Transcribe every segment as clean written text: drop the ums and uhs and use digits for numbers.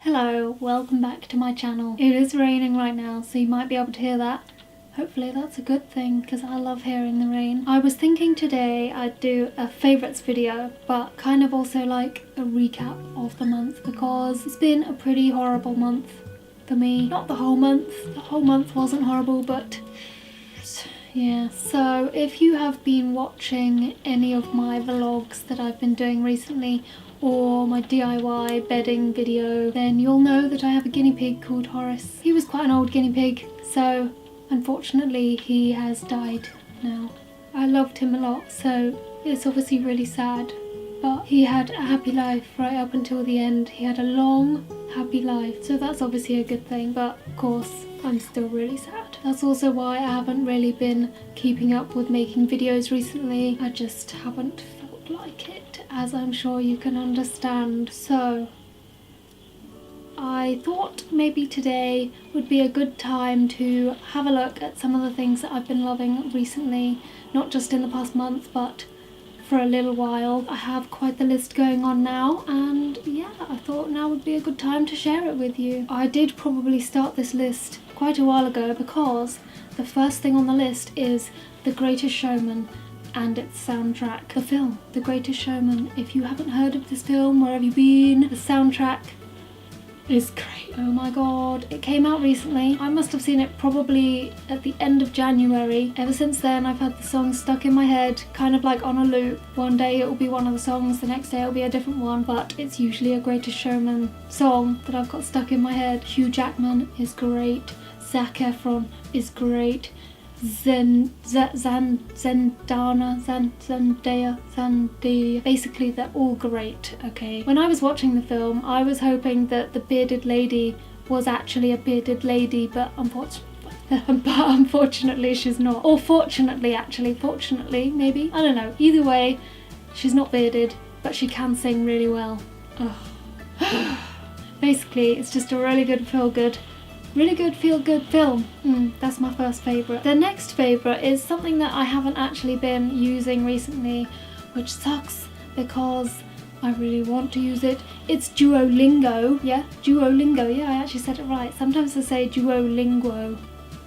Hello, welcome back to my channel. It is raining right now, so you might be able to hear that. Hopefully that's a good thing, because I love hearing the rain. I was thinking today I'd do a favourites video, but kind of also like a recap of the month, because it's been a pretty horrible month for me. Not the whole month wasn't horrible, but yeah. So if you have been watching any of my vlogs that I've been doing recently, or my DIY bedding video, then you'll know that I have a guinea pig called Horris. He was quite an old guinea pig, so unfortunately he has died now. I loved him a lot, so it's obviously really sad, but he had a happy life right up until the end. He had a long, happy life, so that's obviously a good thing, but of course I'm still really sad. That's also why I haven't really been keeping up with making videos recently. I just haven't felt like it, as I'm sure you can understand. So I thought maybe today would be a good time to have a look at some of the things that I've been loving recently, not just in the past month, but for a little while. I have quite the list going on now, and yeah, I thought now would be a good time to share it with you. I did probably start this list quite a while ago, because the first thing on the list is The Greatest Showman and its soundtrack. The film, The Greatest Showman. If you haven't heard of this film, where have you been? The soundtrack is great. Oh my god. It came out recently. I must have seen it probably at the end of January. Ever since then I've had the song stuck in my head, kind of like on a loop. One day it will be one of the songs, the next day it will be a different one, but it's usually a Greatest Showman song that I've got stuck in my head. Hugh Jackman is great. Zac Efron is great. Zendaya. Basically, they're all great, okay? When I was watching the film, I was hoping that the bearded lady was actually a bearded lady, but unfortunately she's not. Or fortunately, actually. Fortunately, maybe? I don't know. Either way, she's not bearded, but she can sing really well. Ugh. Basically, it's just a really good feel-good film. That's my first favourite. The next favourite is something that I haven't actually been using recently, which sucks because I really want to use it. It's Duolingo. Yeah, Duolingo. Yeah, I actually said it right. Sometimes I say Duolingo,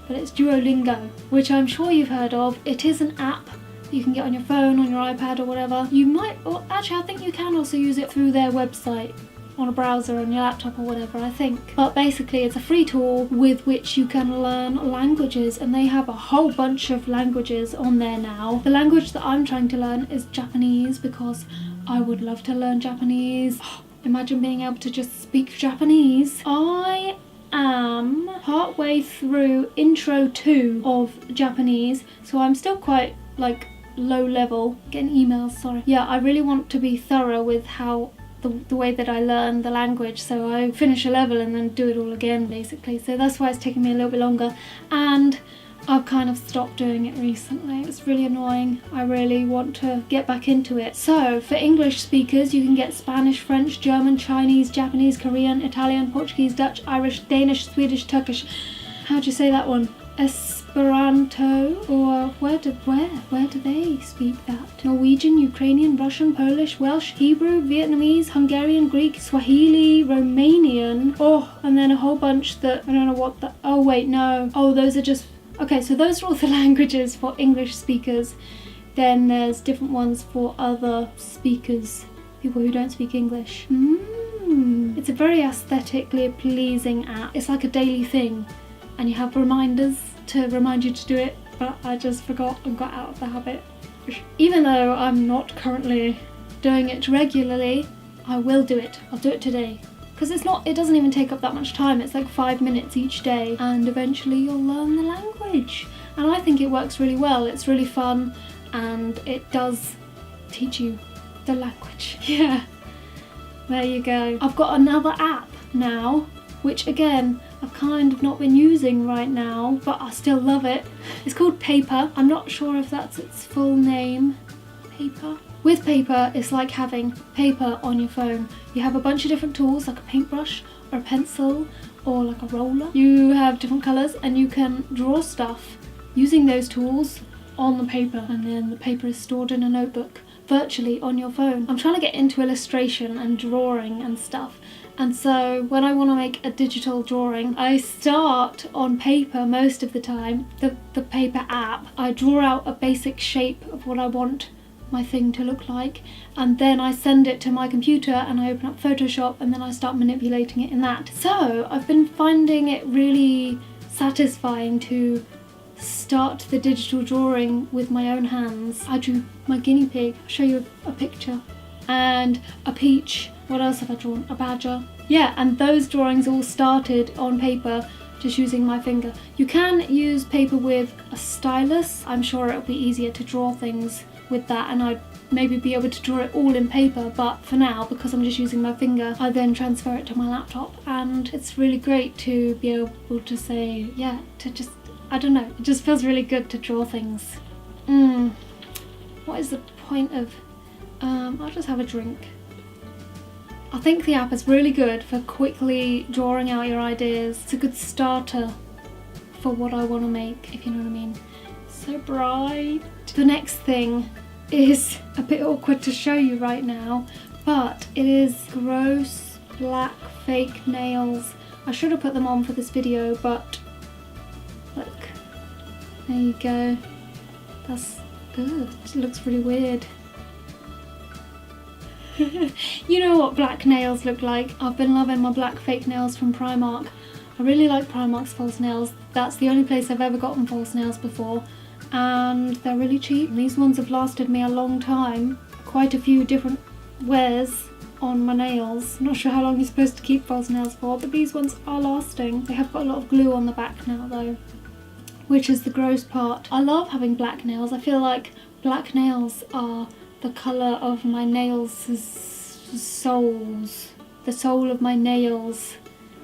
but it's Duolingo, which I'm sure you've heard of. It is an app you can get on your phone, on your iPad or whatever. You might, or actually I think you can also use it through their website, on a browser on your laptop or whatever, I think. But basically it's a free tool with which you can learn languages, and they have a whole bunch of languages on there now. The language that I'm trying to learn is Japanese, because I would love to learn Japanese. Imagine being able to just speak Japanese. I am partway through intro 2 of Japanese, so I'm still quite like low level. Getting emails, sorry. Yeah, I really want to be thorough with how the way that I learn the language, so I finish a level and then do it all again basically. So that's why it's taking me a little bit longer, and I've kind of stopped doing it recently. It's really annoying. I really want to get back into it. So for English speakers, you can get Spanish, French, German, Chinese, Japanese, Korean, Italian, Portuguese, Dutch, Irish, Danish, Swedish, Turkish. How do you say that one? Esperanto, or where do they speak that? Norwegian, Ukrainian, Russian, Polish, Welsh, Hebrew, Vietnamese, Hungarian, Greek, Swahili, Romanian, and then a whole bunch that I don't know what the, oh wait, no. Oh, those are just, okay, so those are all the languages for English speakers. Then there's different ones for other speakers, people who don't speak English. It's a very aesthetically pleasing app. It's like a daily thing, and you have reminders to remind you to do it, but I just forgot and got out of the habit. Even though I'm not currently doing it regularly, I will do it. I'll do it today. Because it doesn't even take up that much time. It's like 5 minutes each day, and eventually you'll learn the language. And I think it works really well. It's really fun, and it does teach you the language. Yeah, there you go. I've got another app now, which again, I've kind of not been using right now, but I still love it. It's called Paper. I'm not sure if that's its full name. Paper? With Paper, it's like having paper on your phone. You have a bunch of different tools, like a paintbrush or a pencil or like a roller. You have different colours, and you can draw stuff using those tools on the paper, and then the paper is stored in a notebook virtually on your phone. I'm trying to get into illustration and drawing and stuff, And so when I want to make a digital drawing, I start on paper most of the time, the paper app. I draw out a basic shape of what I want my thing to look like, and then I send it to my computer and I open up Photoshop and then I start manipulating it in that. So I've been finding it really satisfying to start the digital drawing with my own hands. I drew my guinea pig, I'll show you a picture, and a peach. What else have I drawn? A badger. Yeah, and those drawings all started on paper, just using my finger. You can use paper with a stylus. I'm sure it'll be easier to draw things with that, and I'd maybe be able to draw it all in paper, but for now, because I'm just using my finger, I then transfer it to my laptop, and it's really great to be able to say, yeah, to just, I don't know, it just feels really good to draw things. What is the point of, I'll just have a drink. I think the app is really good for quickly drawing out your ideas. It's a good starter for what I want to make, if you know what I mean. So bright. The next thing is a bit awkward to show you right now, but it is gross black fake nails. I should have put them on for this video, but look, there you go. That's, ugh, it looks really weird. You know what black nails look like. I've been loving my black fake nails from Primark. I really like Primark's false nails. That's the only place I've ever gotten false nails before, and they're really cheap. These ones have lasted me a long time. Quite a few different wears on my nails. Not sure how long you're supposed to keep false nails for, but these ones are lasting. They have got a lot of glue on the back now though, which is the gross part. I love having black nails. I feel like black nails are the colour of my nails' souls. The soul of my nails.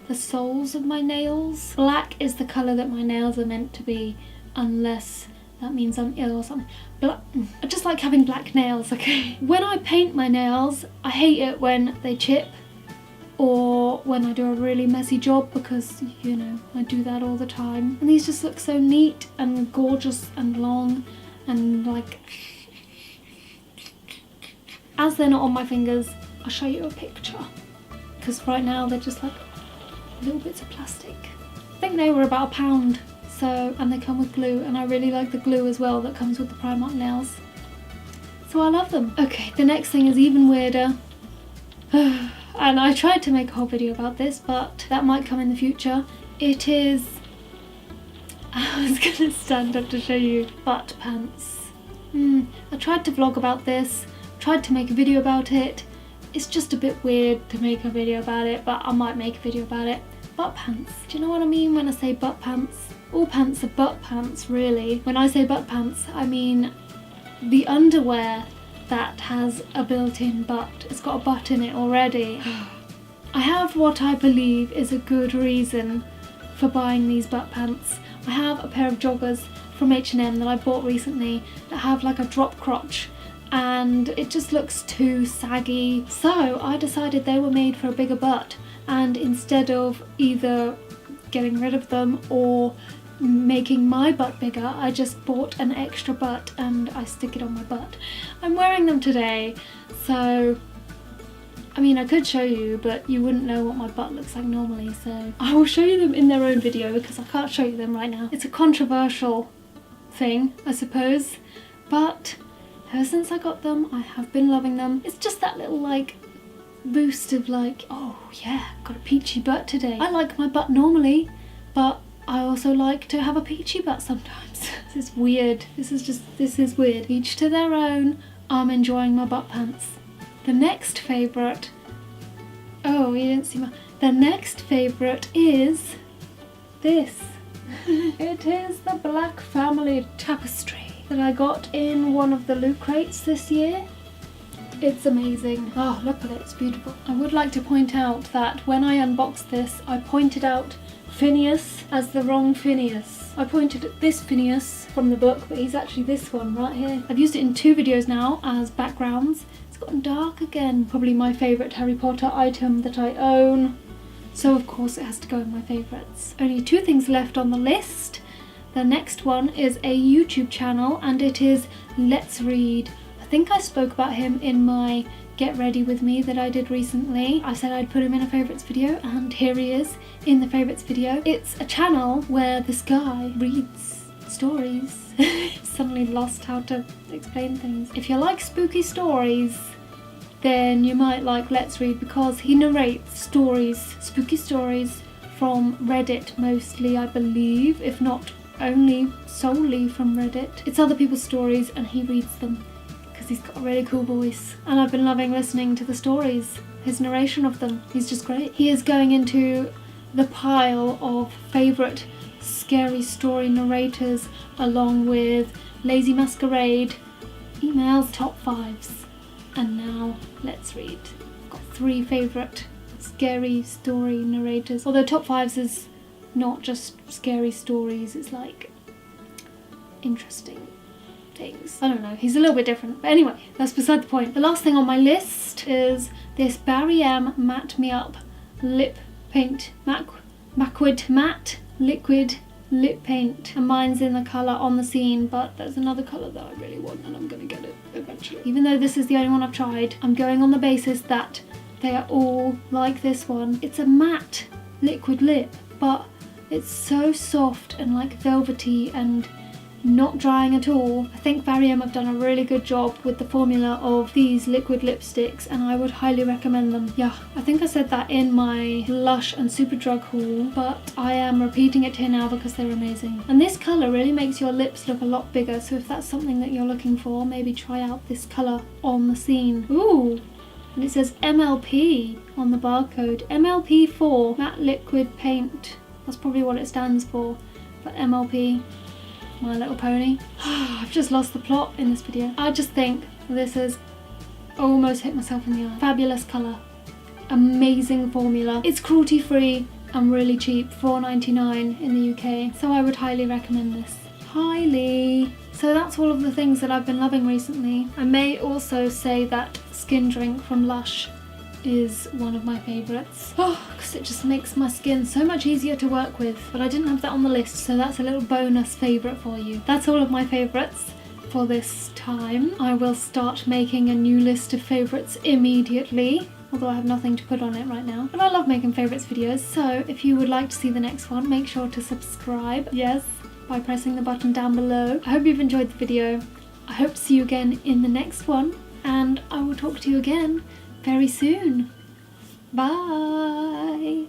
The soles of my nails. Black is the colour that my nails are meant to be, unless that means I'm ill or something. I just like having black nails, okay? When I paint my nails, I hate it when they chip or when I do a really messy job, because, you know, I do that all the time. And these just look so neat and gorgeous and long and like... As they're not on my fingers, I'll show you a picture, because right now they're just like little bits of plastic. I think they were about £1, so, and they come with glue, and I really like the glue as well that comes with the Primark nails, so I love them. Okay, the next thing is even weirder. And I tried to make a whole video about this, but that might come in the future. It is, I was gonna stand up to show you butt pants. I tried to vlog about this, tried to make a video about it. It's just a bit weird to make a video about it, but I might make a video about it. Butt pants. Do you know what I mean when I say butt pants? All pants are butt pants, really. When I say butt pants, I mean the underwear that has a built-in butt. It's got a butt in it already. I have what I believe is a good reason for buying these butt pants. I have a pair of joggers from H&M that I bought recently that have like a drop crotch, and it just looks too saggy. So I decided they were made for a bigger butt, and instead of either getting rid of them or making my butt bigger, I just bought an extra butt and I stick it on my butt. I'm wearing them today, so I mean I could show you, but you wouldn't know what my butt looks like normally, so I will show you them in their own video because I can't show you them right now. It's a controversial thing, I suppose, but ever since I got them, I have been loving them. It's just that little like boost of like, oh yeah, got a peachy butt today. I like my butt normally, but I also like to have a peachy butt sometimes. This is weird. This is weird. Each to their own. I'm enjoying my butt pants. The next favourite, oh, you didn't see my, the next favourite is this. It is the Black Family Tapestry that I got in one of the loot crates this year. It's amazing. Oh, look at it, it's beautiful. I would like to point out that when I unboxed this, I pointed out Phineas as the wrong Phineas. I pointed at this Phineas from the book, but he's actually this one right here. I've used it in 2 videos now as backgrounds. It's gotten dark again. Probably my favourite Harry Potter item that I own. So of course it has to go in my favourites. Only 2 things left on the list. The next one is a YouTube channel, and it is Let's Read. I think I spoke about him in my Get Ready With Me that I did recently. I said I'd put him in a favourites video, and here he is in the favourites video. It's a channel where this guy reads stories. Suddenly lost how to explain things. If you like spooky stories, then you might like Let's Read, because he narrates stories, spooky stories, from Reddit mostly, I believe, if not only solely from Reddit. It's other people's stories and he reads them because he's got a really cool voice, and I've been loving listening to the stories, his narration of them. He's just great. He is going into the pile of favourite scary story narrators, along with Lazy Masquerade, emails, top 5s, and now Let's Read. I've got 3 favourite scary story narrators, although top 5s is not just scary stories, it's like interesting things. I don't know, he's a little bit different, but anyway, that's beside the point. The last thing on my list is this Barry M Matte Me Up lip paint, matte liquid lip paint, and mine's in the colour On the Scene, but there's another colour that I really want and I'm gonna get it eventually. Even though this is the only one I've tried, I'm going on the basis that they are all like this one. It's a matte liquid lip, but it's so soft and like velvety and not drying at all. I think Barry M have done a really good job with the formula of these liquid lipsticks, and I would highly recommend them. Yeah, I think I said that in my Lush and Superdrug haul, but I am repeating it here now because they're amazing. And this colour really makes your lips look a lot bigger, so if that's something that you're looking for, maybe try out this colour On the Scene. Ooh! And it says MLP on the barcode. MLP4, matte liquid paint. That's probably what it stands for. But MLP, My Little Pony. I've just lost the plot in this video. I just think this has almost hit myself in the eye. Fabulous colour. Amazing formula. It's cruelty free and really cheap. $4.99 in the UK. So I would highly recommend this. Highly. So that's all of the things that I've been loving recently. I may also say that Skin Drink from Lush is one of my favourites. Oh, because it just makes my skin so much easier to work with. But I didn't have that on the list, so that's a little bonus favourite for you. That's all of my favourites for this time. I will start making a new list of favourites immediately, although I have nothing to put on it right now. But I love making favourites videos, so if you would like to see the next one, make sure to subscribe. Yes, by pressing the button down below. I hope you've enjoyed the video. I hope to see you again in the next one, and I will talk to you again very soon. Bye!